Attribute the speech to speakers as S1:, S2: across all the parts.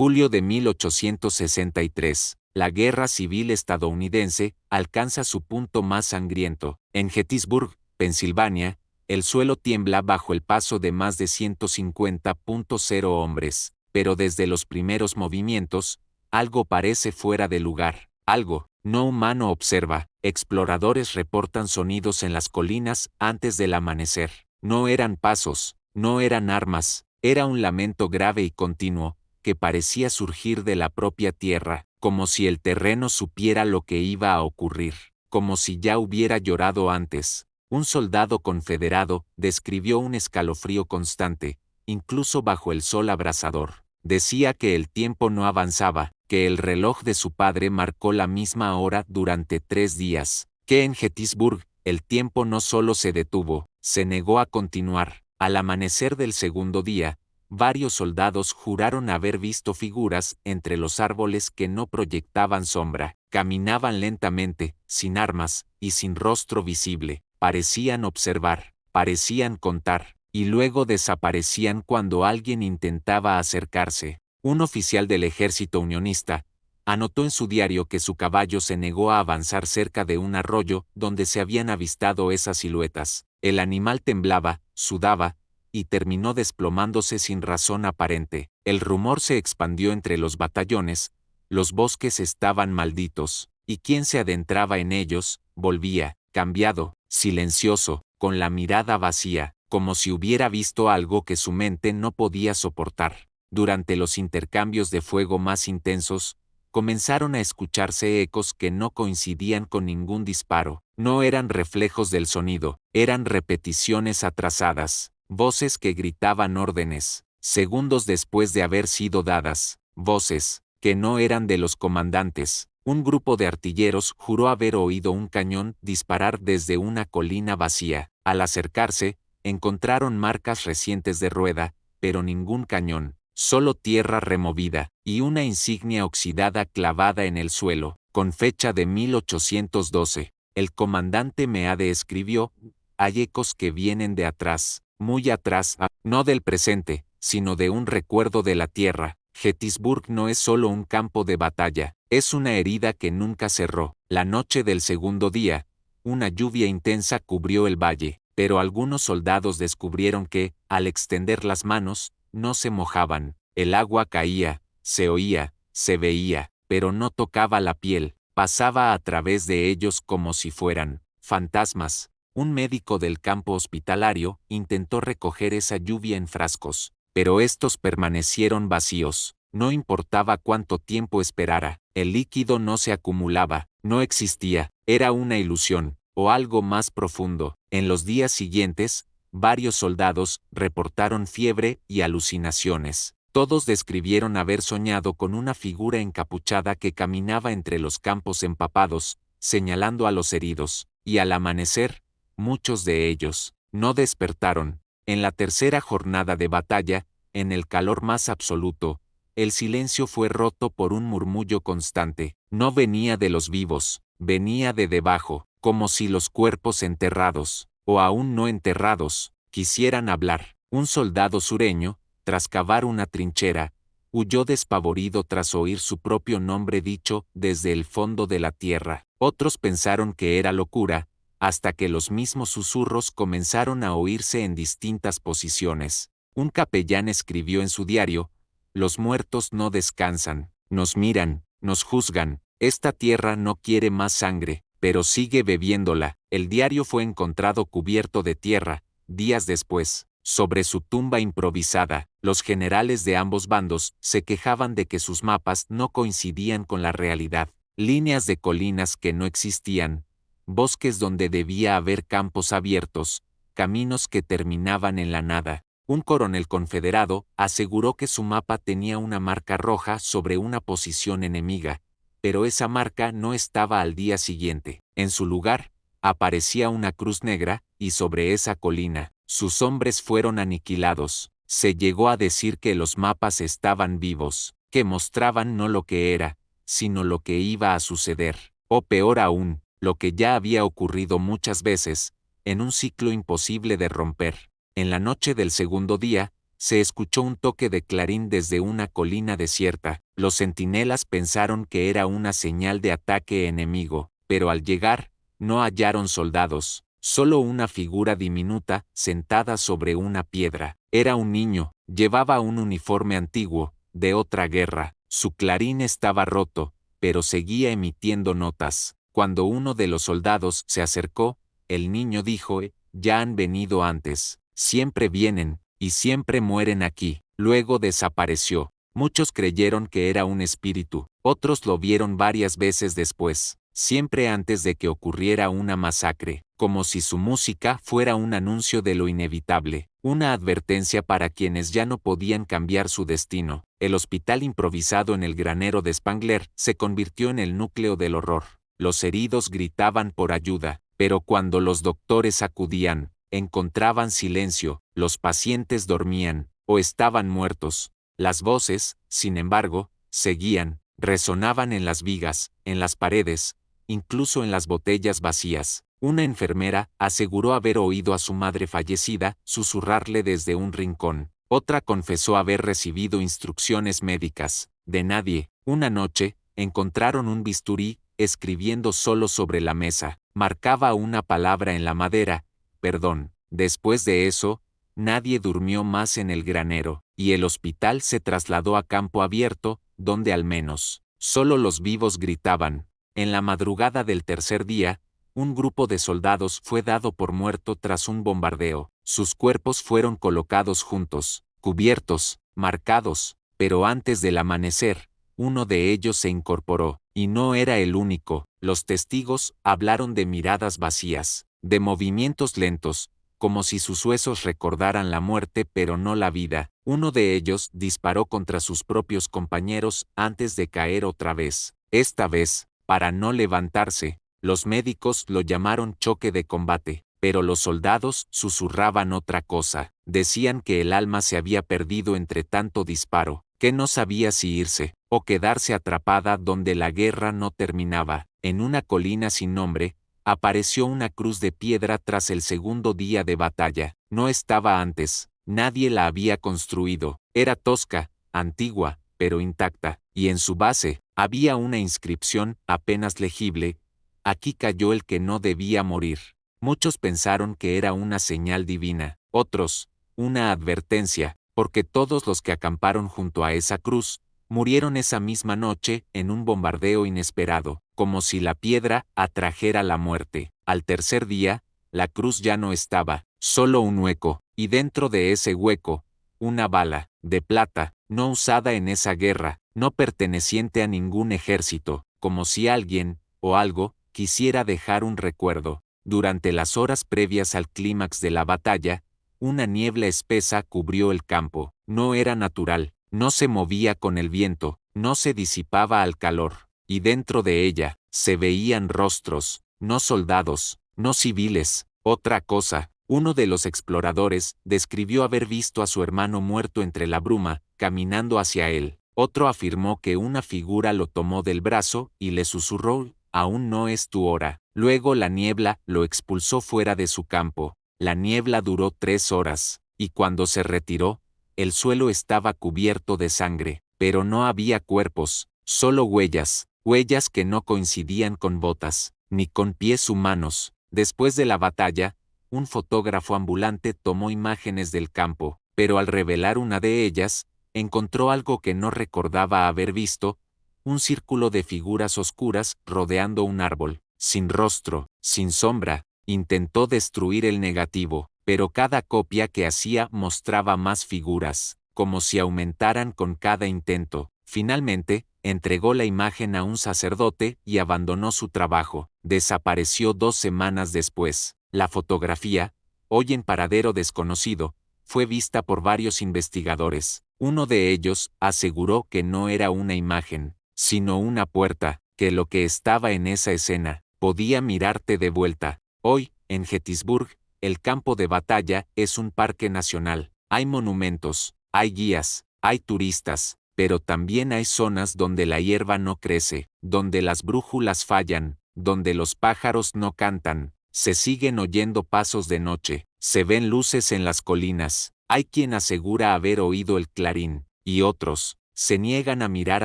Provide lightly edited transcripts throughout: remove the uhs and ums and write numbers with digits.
S1: Julio de 1863. La Guerra Civil estadounidense alcanza su punto más sangriento. En Gettysburg, Pensilvania, el suelo tiembla bajo el paso de más de 150.0 hombres, pero desde los primeros movimientos, algo parece fuera de lugar. Algo no humano observa. Exploradores reportan sonidos en las colinas antes del amanecer. No eran pasos, no eran armas, era un lamento grave y continuo, que parecía surgir de la propia tierra, como si el terreno supiera lo que iba a ocurrir, como si ya hubiera llorado antes. Un soldado confederado describió un escalofrío constante, incluso bajo el sol abrasador. Decía que el tiempo no avanzaba, que el reloj de su padre marcó la misma hora durante 3 días, que en Gettysburg el tiempo no solo se detuvo, se negó a continuar. Al amanecer del segundo día, varios soldados juraron haber visto figuras entre los árboles que no proyectaban sombra, caminaban lentamente, sin armas, y sin rostro visible, parecían observar, parecían contar, y luego desaparecían cuando alguien intentaba acercarse. Un oficial del ejército unionista anotó en su diario que su caballo se negó a avanzar cerca de un arroyo donde se habían avistado esas siluetas. El animal temblaba, sudaba, y terminó desplomándose sin razón aparente. El rumor se expandió entre los batallones, los bosques estaban malditos, y quien se adentraba en ellos, volvía, cambiado, silencioso, con la mirada vacía, como si hubiera visto algo que su mente no podía soportar. Durante los intercambios de fuego más intensos, comenzaron a escucharse ecos que no coincidían con ningún disparo. No eran reflejos del sonido, eran repeticiones atrasadas, voces que gritaban órdenes, segundos después de haber sido dadas, voces que no eran de los comandantes. Un grupo de artilleros juró haber oído un cañón disparar desde una colina vacía. Al acercarse, encontraron marcas recientes de rueda, pero ningún cañón. Solo tierra removida, y una insignia oxidada clavada en el suelo, con fecha de 1812. El comandante Meade escribió: hay ecos que vienen de atrás, muy atrás, no del presente, sino de un recuerdo de la tierra. Gettysburg no es solo un campo de batalla, es una herida que nunca cerró. La noche del segundo día, una lluvia intensa cubrió el valle, pero algunos soldados descubrieron que, al extender las manos, no se mojaban. El agua caía, se oía, se veía, pero no tocaba la piel, pasaba a través de ellos como si fueran fantasmas. Un médico del campo hospitalario intentó recoger esa lluvia en frascos, pero estos permanecieron vacíos. No importaba cuánto tiempo esperara, el líquido no se acumulaba, no existía, era una ilusión, o algo más profundo. En los días siguientes, varios soldados reportaron fiebre y alucinaciones. Todos describieron haber soñado con una figura encapuchada que caminaba entre los campos empapados, señalando a los heridos, y al amanecer, muchos de ellos no despertaron. En la tercera jornada de batalla, en el calor más absoluto, el silencio fue roto por un murmullo constante. No venía de los vivos, venía de debajo, como si los cuerpos enterrados, o aún no enterrados, quisieran hablar. Un soldado sureño, tras cavar una trinchera, huyó despavorido tras oír su propio nombre dicho desde el fondo de la tierra. Otros pensaron que era locura, hasta que los mismos susurros comenzaron a oírse en distintas posiciones. Un capellán escribió en su diario: los muertos no descansan, nos miran, nos juzgan, esta tierra no quiere más sangre, pero sigue bebiéndola. El diario fue encontrado cubierto de tierra, días después. Sobre su tumba improvisada, los generales de ambos bandos se quejaban de que sus mapas no coincidían con la realidad. Líneas de colinas que no existían, bosques donde debía haber campos abiertos, caminos que terminaban en la nada. Un coronel confederado aseguró que su mapa tenía una marca roja sobre una posición enemiga, pero esa marca no estaba al día siguiente. En su lugar, aparecía una cruz negra, y sobre esa colina, sus hombres fueron aniquilados. Se llegó a decir que los mapas estaban vivos, que mostraban no lo que era, sino lo que iba a suceder, o peor aún, lo que ya había ocurrido muchas veces, en un ciclo imposible de romper. En la noche del segundo día, se escuchó un toque de clarín desde una colina desierta. Los centinelas pensaron que era una señal de ataque enemigo, pero al llegar, no hallaron soldados, solo una figura diminuta, sentada sobre una piedra. Era un niño, llevaba un uniforme antiguo, de otra guerra. Su clarín estaba roto, pero seguía emitiendo notas. Cuando uno de los soldados se acercó, el niño dijo: ya han venido antes, siempre vienen, y siempre mueren aquí. Luego desapareció. Muchos creyeron que era un espíritu, otros lo vieron varias veces después, siempre antes de que ocurriera una masacre, como si su música fuera un anuncio de lo inevitable, una advertencia para quienes ya no podían cambiar su destino. El hospital improvisado en el granero de Spangler se convirtió en el núcleo del horror. Los heridos gritaban por ayuda, pero cuando los doctores acudían, encontraban silencio, los pacientes dormían, o estaban muertos. Las voces, sin embargo, seguían, resonaban en las vigas, en las paredes, incluso en las botellas vacías. Una enfermera aseguró haber oído a su madre fallecida susurrarle desde un rincón. Otra confesó haber recibido instrucciones médicas. De nadie. Una noche, encontraron un bisturí, escribiendo solo sobre la mesa. Marcaba una palabra en la madera: perdón. Después de eso, nadie durmió más en el granero, y el hospital se trasladó a campo abierto, donde al menos, solo los vivos gritaban. En la madrugada del tercer día, un grupo de soldados fue dado por muerto tras un bombardeo. Sus cuerpos fueron colocados juntos, cubiertos, marcados, pero antes del amanecer, uno de ellos se incorporó, y no era el único. Los testigos hablaron de miradas vacías, de movimientos lentos, como si sus huesos recordaran la muerte pero no la vida. Uno de ellos disparó contra sus propios compañeros antes de caer otra vez. Esta vez, para no levantarse, los médicos lo llamaron choque de combate, pero los soldados susurraban otra cosa. Decían que el alma se había perdido entre tanto disparo, que no sabía si irse o quedarse atrapada donde la guerra no terminaba. En una colina sin nombre, apareció una cruz de piedra tras el segundo día de batalla. No estaba antes, nadie la había construido. Era tosca, antigua, pero intacta, y en su base había una inscripción apenas legible: aquí cayó el que no debía morir. Muchos pensaron que era una señal divina, otros, una advertencia, porque todos los que acamparon junto a esa cruz murieron esa misma noche en un bombardeo inesperado, como si la piedra atrajera la muerte. Al tercer día, la cruz ya no estaba, solo un hueco, y dentro de ese hueco, una bala, de plata, no usada en esa guerra, no perteneciente a ningún ejército, como si alguien, o algo, quisiera dejar un recuerdo. Durante las horas previas al clímax de la batalla, una niebla espesa cubrió el campo. No era natural, no se movía con el viento, no se disipaba al calor, y dentro de ella, se veían rostros, no soldados, no civiles, otra cosa. Uno de los exploradores describió haber visto a su hermano muerto entre la bruma, caminando hacia él. Otro afirmó que una figura lo tomó del brazo y le susurró: aún no es tu hora. Luego la niebla lo expulsó fuera de su campo. La niebla duró 3 horas, y cuando se retiró, el suelo estaba cubierto de sangre, pero no había cuerpos, solo huellas, huellas que no coincidían con botas, ni con pies humanos. Después de la batalla, un fotógrafo ambulante tomó imágenes del campo, pero al revelar una de ellas, encontró algo que no recordaba haber visto: un círculo de figuras oscuras rodeando un árbol, sin rostro, sin sombra. Intentó destruir el negativo, pero cada copia que hacía mostraba más figuras, como si aumentaran con cada intento. Finalmente, entregó la imagen a un sacerdote y abandonó su trabajo. Desapareció 2 semanas después. La fotografía, hoy en paradero desconocido, fue vista por varios investigadores. Uno de ellos aseguró que no era una imagen, sino una puerta, que lo que estaba en esa escena podía mirarte de vuelta. Hoy, en Gettysburg, el campo de batalla es un parque nacional. Hay monumentos, hay guías, hay turistas, pero también hay zonas donde la hierba no crece, donde las brújulas fallan, donde los pájaros no cantan. Se siguen oyendo pasos de noche, se ven luces en las colinas. Hay quien asegura haber oído el clarín, y otros se niegan a mirar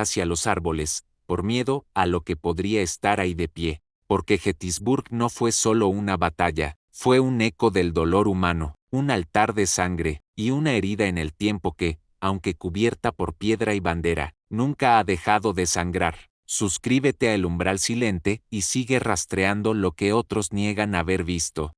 S1: hacia los árboles, por miedo a lo que podría estar ahí de pie, porque Gettysburg no fue solo una batalla, fue un eco del dolor humano, un altar de sangre, y una herida en el tiempo que, aunque cubierta por piedra y bandera, nunca ha dejado de sangrar. Suscríbete a El Umbral Silente y sigue rastreando lo que otros niegan haber visto.